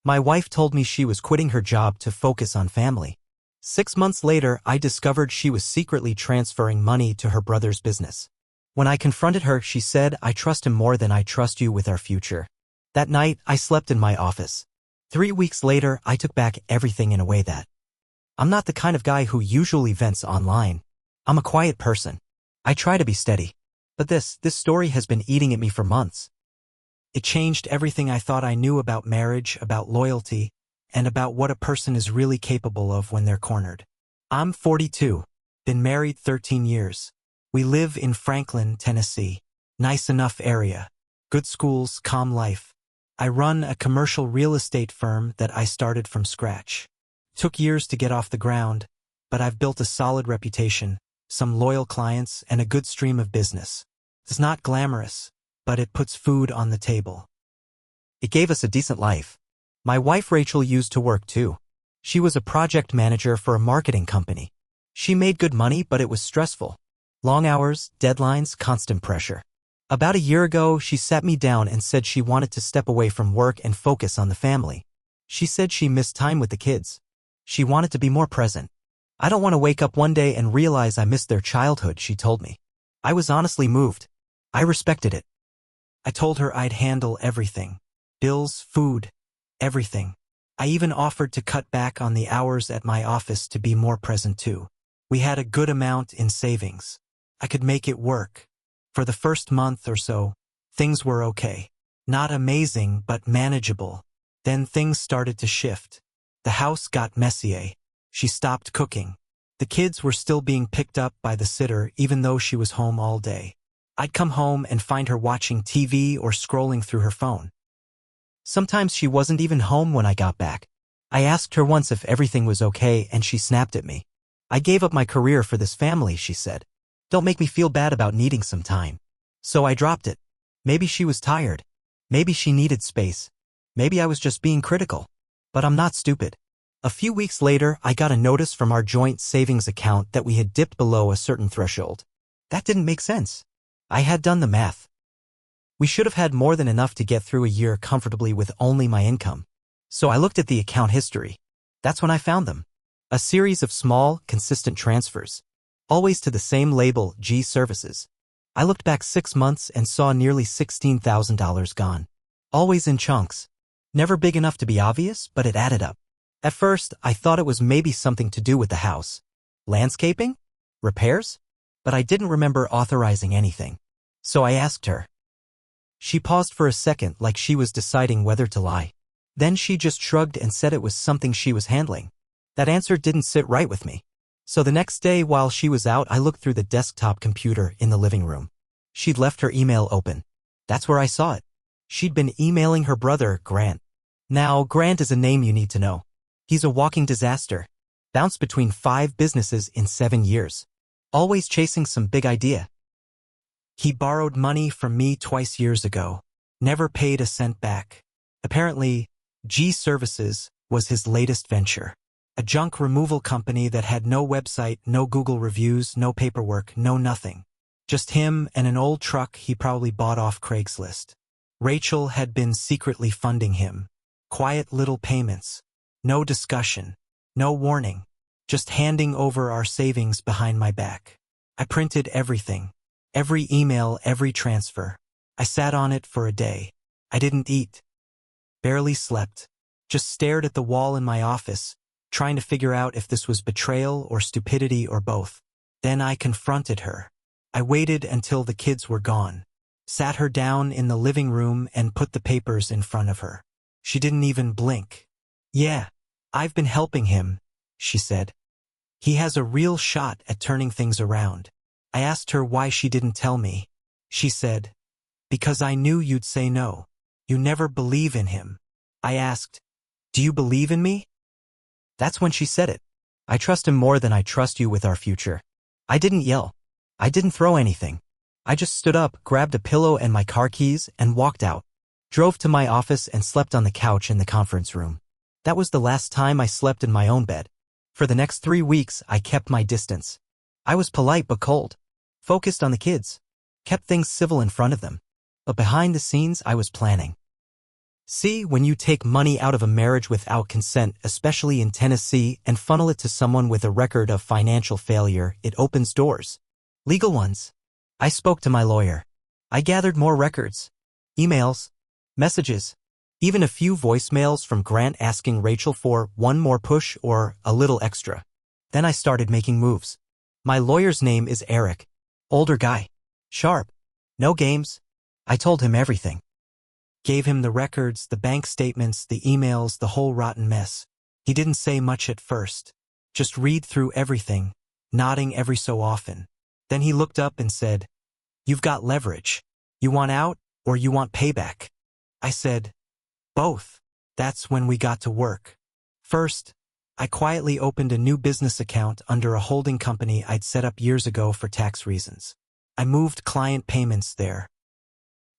My wife told me she was quitting her job to focus on family. 6 months later, I discovered she was secretly transferring money to her brother's business. When I confronted her, she said, "I trust him more than I trust you with our future." That night, I slept in my office. 3 weeks later, I took back everything in a way that I'm not the kind of guy who usually vents online. I'm a quiet person. I try to be steady. But this story has been eating at me for months. It changed everything I thought I knew about marriage, about loyalty, and about what a person is really capable of when they're cornered. I'm 42, been married 13 years. We live in Franklin, Tennessee. Nice enough area. Good schools, calm life. I run a commercial real estate firm that I started from scratch. Took years to get off the ground, but I've built a solid reputation, some loyal clients, and a good stream of business. It's not glamorous, but it puts food on the table. It gave us a decent life. My wife Rachel used to work too. She was a project manager for a marketing company. She made good money, but it was stressful. Long hours, deadlines, constant pressure. About a year ago, she sat me down and said she wanted to step away from work and focus on the family. She said she missed time with the kids. She wanted to be more present. "I don't want to wake up one day and realize I missed their childhood," she told me. I was honestly moved. I respected it. I told her I'd handle everything. Bills, food, everything. I even offered to cut back on the hours at my office to be more present too. We had a good amount in savings. I could make it work. For the first month or so, things were okay. Not amazing, but manageable. Then things started to shift. The house got messy. She stopped cooking. The kids were still being picked up by the sitter even though she was home all day. I'd come home and find her watching TV or scrolling through her phone. Sometimes she wasn't even home when I got back. I asked her once if everything was okay and she snapped at me. "I gave up my career for this family," she said. "Don't make me feel bad about needing some time." So I dropped it. Maybe she was tired. Maybe she needed space. Maybe I was just being critical. But I'm not stupid. A few weeks later, I got a notice from our joint savings account that we had dipped below a certain threshold. That didn't make sense. I had done the math. We should have had more than enough to get through a year comfortably with only my income. So I looked at the account history. That's when I found them. A series of small, consistent transfers. Always to the same label, G Services. I looked back 6 months and saw nearly $16,000 gone. Always in chunks. Never big enough to be obvious, but it added up. At first, I thought it was maybe something to do with the house. Landscaping? Repairs? But I didn't remember authorizing anything. So I asked her. She paused for a second like she was deciding whether to lie. Then she just shrugged and said it was something she was handling. That answer didn't sit right with me. So the next day while she was out, I looked through the desktop computer in the living room. She'd left her email open. That's where I saw it. She'd been emailing her brother, Grant. Now, Grant is a name you need to know. He's a walking disaster. Bounced between 5 businesses in 7 years. Always chasing some big idea. He borrowed money from me 2 years ago. Never paid a cent back. Apparently, G Services was his latest venture. A junk removal company that had no website, no Google reviews, no paperwork, no nothing. Just him and an old truck he probably bought off Craigslist. Rachel had been secretly funding him. Quiet little payments. No discussion. No warning. Just handing over our savings behind my back. I printed everything. Every email, every transfer. I sat on it for a day. I didn't eat. Barely slept. Just stared at the wall in my office, trying to figure out if this was betrayal or stupidity or both. Then I confronted her. I waited until the kids were gone. Sat her down in the living room and put the papers in front of her. She didn't even blink. "Yeah, I've been helping him," she said. "He has a real shot at turning things around." I asked her why she didn't tell me. She said, "Because I knew you'd say no. You never believe in him." I asked, "Do you believe in me?" That's when she said it. "I trust him more than I trust you with our future." I didn't yell. I didn't throw anything. I just stood up, grabbed a pillow and my car keys, and walked out. Drove to my office and slept on the couch in the conference room. That was the last time I slept in my own bed. For the next 3 weeks, I kept my distance. I was polite but cold. Focused on the kids. Kept things civil in front of them. But behind the scenes, I was planning. See, when you take money out of a marriage without consent, especially in Tennessee, and funnel it to someone with a record of financial failure, it opens doors. Legal ones. I spoke to my lawyer. I gathered more records. Emails. Messages. Even a few voicemails from Grant asking Rachel for one more push or a little extra. Then I started making moves. My lawyer's name is Eric. Older guy. Sharp. No games. I told him everything. Gave him the records, the bank statements, the emails, the whole rotten mess. He didn't say much at first. Just read through everything, nodding every so often. Then he looked up and said, "You've got leverage. You want out or you want payback?" I said, "Both." That's when we got to work. First, I quietly opened a new business account under a holding company I'd set up years ago for tax reasons. I moved client payments there.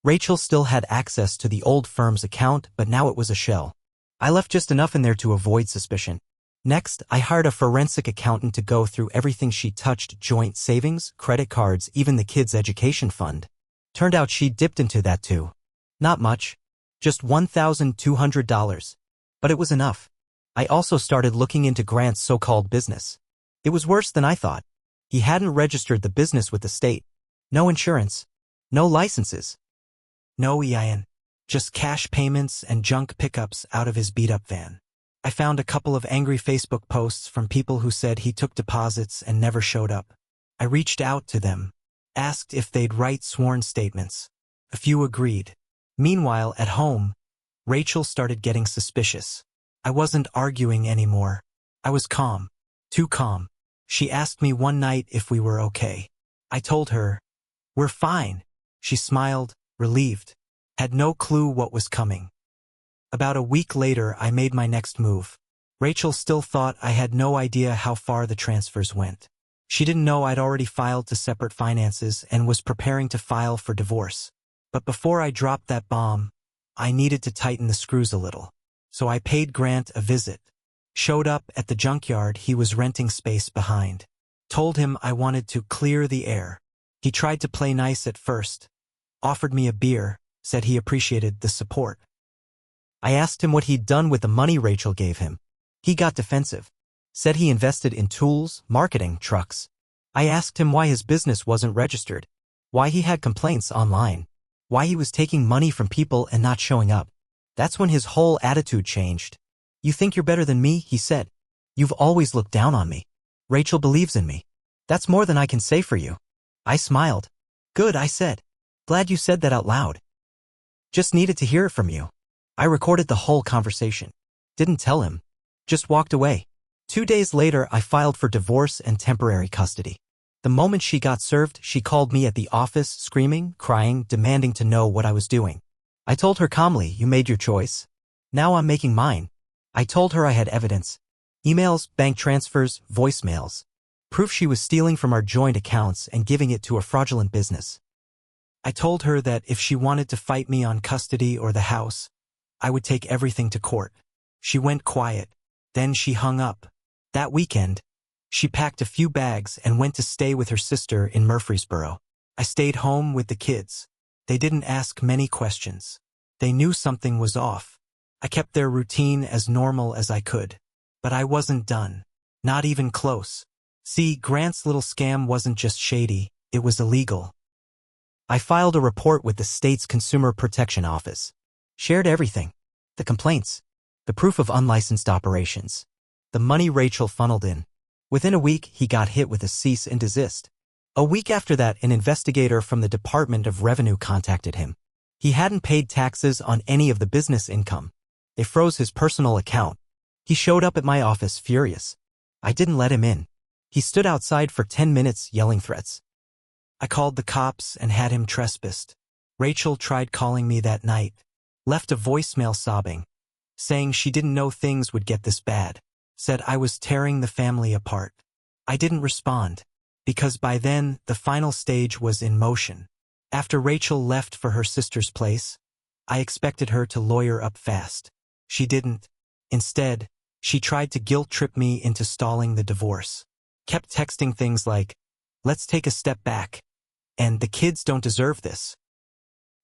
Rachel still had access to the old firm's account, but now it was a shell. I left just enough in there to avoid suspicion. Next, I hired a forensic accountant to go through everything she touched: joint savings, credit cards, even the kids' education fund. Turned out she dipped into that too. Not much. Just $1,200. But it was enough. I also started looking into Grant's so-called business. It was worse than I thought. He hadn't registered the business with the state. No insurance. No licenses. No EIN. Just cash payments and junk pickups out of his beat-up van. I found a couple of angry Facebook posts from people who said he took deposits and never showed up. I reached out to them, asked if they'd write sworn statements. A few agreed. Meanwhile, at home, Rachel started getting suspicious. I wasn't arguing anymore. I was calm. Too calm. She asked me one night if we were okay. I told her, "We're fine." She smiled, relieved. Had no clue what was coming. About a week later, I made my next move. Rachel still thought I had no idea how far the transfers went. She didn't know I'd already filed to separate finances and was preparing to file for divorce. But before I dropped that bomb, I needed to tighten the screws a little. So I paid Grant a visit. Showed up at the junkyard he was renting space behind. Told him I wanted to clear the air. He tried to play nice at first. Offered me a beer, said he appreciated the support. I asked him what he'd done with the money Rachel gave him. He got defensive. Said he invested in tools, marketing, trucks. I asked him why his business wasn't registered. Why he had complaints online. Why he was taking money from people and not showing up. That's when his whole attitude changed. "You think you're better than me?" he said. "You've always looked down on me. Rachel believes in me. That's more than I can say for you." I smiled. "Good," I said. "Glad you said that out loud. Just needed to hear it from you." I recorded the whole conversation. Didn't tell him. Just walked away. 2 days later, I filed for divorce and temporary custody. The moment she got served, she called me at the office, screaming, crying, demanding to know what I was doing. I told her calmly, "You made your choice. Now I'm making mine." I told her I had evidence. Emails, bank transfers, voicemails. Proof she was stealing from our joint accounts and giving it to a fraudulent business. I told her that if she wanted to fight me on custody or the house, I would take everything to court. She went quiet. Then she hung up. That weekend, she packed a few bags and went to stay with her sister in Murfreesboro. I stayed home with the kids. They didn't ask many questions. They knew something was off. I kept their routine as normal as I could. But I wasn't done. Not even close. See, Grant's little scam wasn't just shady, it was illegal. I filed a report with the state's Consumer Protection Office. Shared everything. The complaints. The proof of unlicensed operations. The money Rachel funneled in. Within a week, he got hit with a cease and desist. A week after that, an investigator from the Department of Revenue contacted him. He hadn't paid taxes on any of the business income. They froze his personal account. He showed up at my office furious. I didn't let him in. He stood outside for 10 minutes yelling threats. I called the cops and had him trespassed. Rachel tried calling me that night. Left a voicemail sobbing, saying she didn't know things would get this bad. Said I was tearing the family apart. I didn't respond, because by then the final stage was in motion. After Rachel left for her sister's place, I expected her to lawyer up fast. She didn't. Instead, she tried to guilt-trip me into stalling the divorce. Kept texting things like, "Let's take a step back," and "The kids don't deserve this."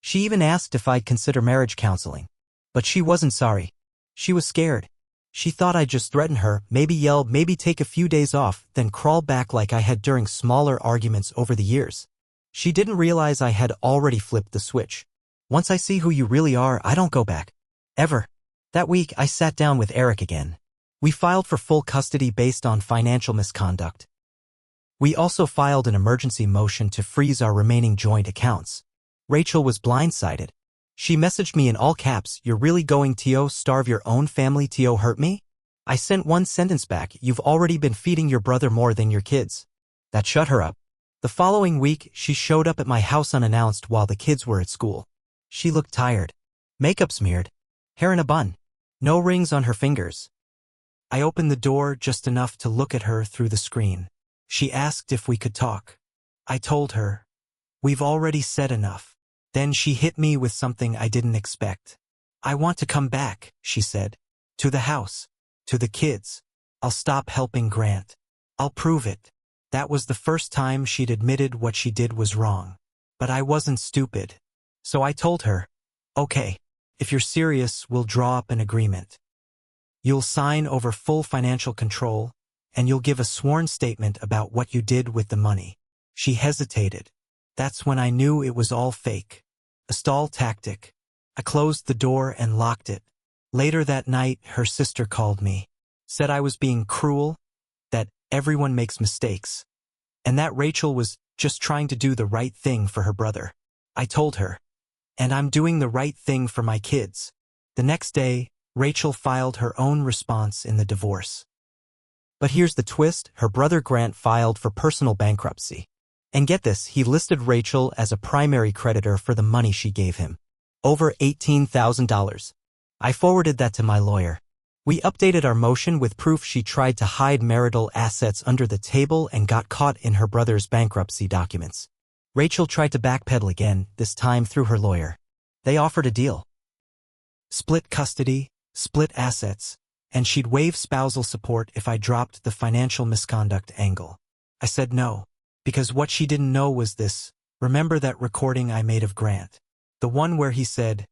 She even asked if I'd consider marriage counseling. But she wasn't sorry. She was scared. She thought I'd just threaten her, maybe yell, maybe take a few days off, then crawl back like I had during smaller arguments over the years. She didn't realize I had already flipped the switch. Once I see who you really are, I don't go back. Ever. That week, I sat down with Eric again. We filed for full custody based on financial misconduct. We also filed an emergency motion to freeze our remaining joint accounts. Rachel was blindsided. She messaged me in all caps, "You're really going to starve your own family to hurt me?" I sent one sentence back, "You've already been feeding your brother more than your kids." That shut her up. The following week, she showed up at my house unannounced while the kids were at school. She looked tired. Makeup smeared. Hair in a bun. No rings on her fingers. I opened the door just enough to look at her through the screen. She asked if we could talk. I told her, "We've already said enough." Then she hit me with something I didn't expect. "I want to come back," she said. "To the house. To the kids. I'll stop helping Grant. I'll prove it." That was the first time she'd admitted what she did was wrong. But I wasn't stupid. So I told her, "Okay, if you're serious, we'll draw up an agreement. You'll sign over full financial control, and you'll give a sworn statement about what you did with the money." She hesitated. That's when I knew it was all fake. A stall tactic. I closed the door and locked it. Later that night, her sister called me. Said I was being cruel, that everyone makes mistakes, and that Rachel was just trying to do the right thing for her brother. I told her, "And I'm doing the right thing for my kids." The next day, Rachel filed her own response in the divorce. But here's the twist, her brother Grant filed for personal bankruptcy. And get this, he listed Rachel as a primary creditor for the money she gave him. Over $18,000. I forwarded that to my lawyer. We updated our motion with proof she tried to hide marital assets under the table and got caught in her brother's bankruptcy documents. Rachel tried to backpedal again, this time through her lawyer. They offered a deal. Split custody, split assets, and she'd waive spousal support if I dropped the financial misconduct angle. I said no. Because what she didn't know was this. Remember that recording I made of Grant? The one where he said,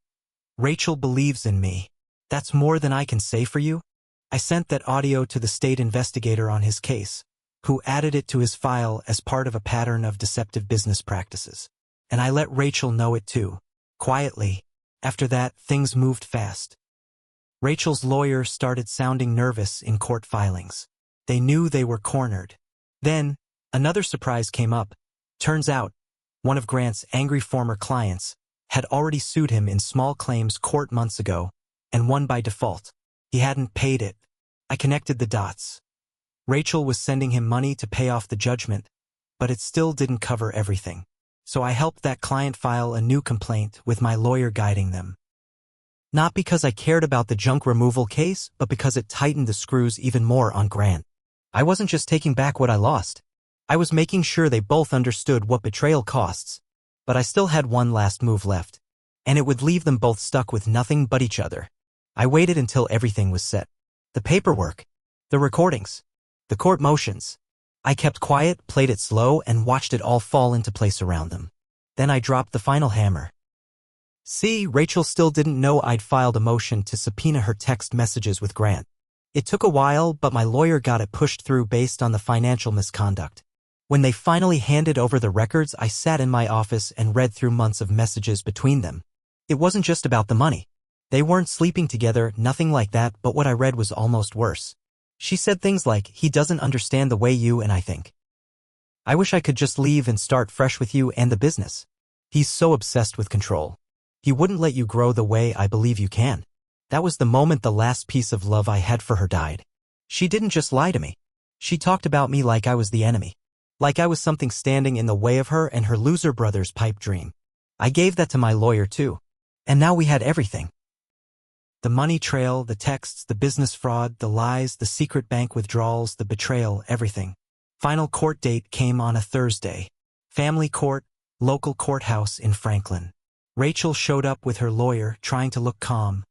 "Rachel believes in me. That's more than I can say for you?" I sent that audio to the state investigator on his case, who added it to his file as part of a pattern of deceptive business practices. And I let Rachel know it too. Quietly. After that, things moved fast. Rachel's lawyer started sounding nervous in court filings. They knew they were cornered. Then, another surprise came up. Turns out, one of Grant's angry former clients had already sued him in small claims court months ago and won by default. He hadn't paid it. I connected the dots. Rachel was sending him money to pay off the judgment, but it still didn't cover everything. So I helped that client file a new complaint with my lawyer guiding them. Not because I cared about the junk removal case, but because it tightened the screws even more on Grant. I wasn't just taking back what I lost. I was making sure they both understood what betrayal costs, but I still had one last move left, and it would leave them both stuck with nothing but each other. I waited until everything was set. The paperwork, the recordings, the court motions. I kept quiet, played it slow, and watched it all fall into place around them. Then I dropped the final hammer. See, Rachel still didn't know I'd filed a motion to subpoena her text messages with Grant. It took a while, but my lawyer got it pushed through based on the financial misconduct. When they finally handed over the records, I sat in my office and read through months of messages between them. It wasn't just about the money. They weren't sleeping together, nothing like that, but what I read was almost worse. She said things like, "He doesn't understand the way you and I think. I wish I could just leave and start fresh with you and the business. He's so obsessed with control. He wouldn't let you grow the way I believe you can." That was the moment the last piece of love I had for her died. She didn't just lie to me. She talked about me like I was the enemy. Like I was something standing in the way of her and her loser brother's pipe dream. I gave that to my lawyer too. And now we had everything. The money trail, the texts, the business fraud, the lies, the secret bank withdrawals, the betrayal, everything. Final court date came on a Thursday. Family court, local courthouse in Franklin. Rachel showed up with her lawyer, trying to look calm,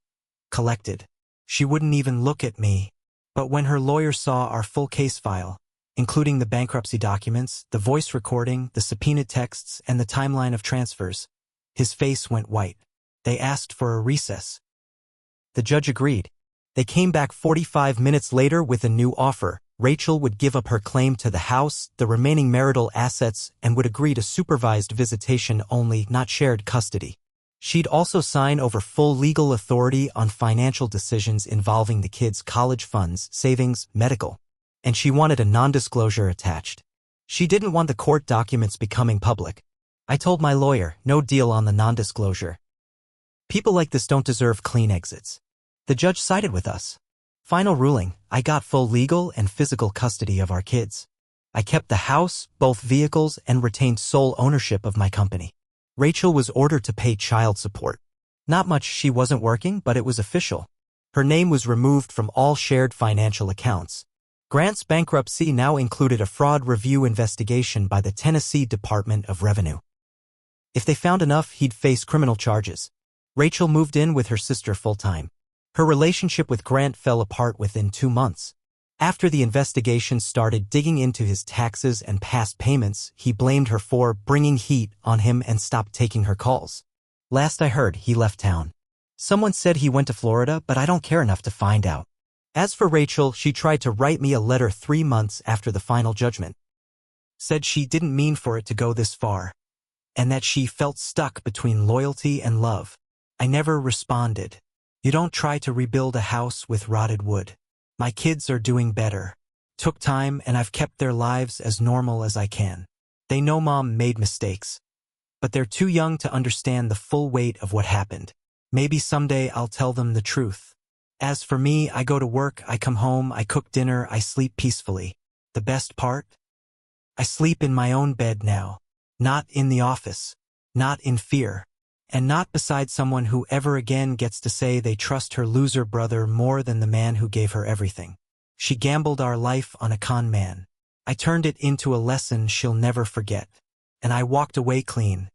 collected. She wouldn't even look at me. But when her lawyer saw our full case file, including the bankruptcy documents, the voice recording, the subpoenaed texts, and the timeline of transfers, his face went white. They asked for a recess. The judge agreed. They came back 45 minutes later with a new offer. Rachel would give up her claim to the house, the remaining marital assets, and would agree to supervised visitation only, not shared custody. She'd also sign over full legal authority on financial decisions involving the kids' college funds, savings, medical. And she wanted a non-disclosure attached. She didn't want the court documents becoming public. I told my lawyer, no deal on the non-disclosure. People like this don't deserve clean exits. The judge sided with us. Final ruling, I got full legal and physical custody of our kids. I kept the house, both vehicles, and retained sole ownership of my company. Rachel was ordered to pay child support. Not much, she wasn't working, but it was official. Her name was removed from all shared financial accounts. Grant's bankruptcy now included a fraud review investigation by the Tennessee Department of Revenue. If they found enough, he'd face criminal charges. Rachel moved in with her sister full-time. Her relationship with Grant fell apart within 2 months. After the investigation started digging into his taxes and past payments, he blamed her for bringing heat on him and stopped taking her calls. Last I heard, he left town. Someone said he went to Florida, but I don't care enough to find out. As for Rachel, she tried to write me a letter 3 months after the final judgment. Said she didn't mean for it to go this far, and that she felt stuck between loyalty and love. I never responded. You don't try to rebuild a house with rotted wood. My kids are doing better. Took time, and I've kept their lives as normal as I can. They know Mom made mistakes, but they're too young to understand the full weight of what happened. Maybe someday I'll tell them the truth. As for me, I go to work, I come home, I cook dinner, I sleep peacefully. The best part? I sleep in my own bed now. Not in the office. Not in fear. And not beside someone who ever again gets to say they trust her loser brother more than the man who gave her everything. She gambled our life on a con man. I turned it into a lesson she'll never forget. And I walked away clean.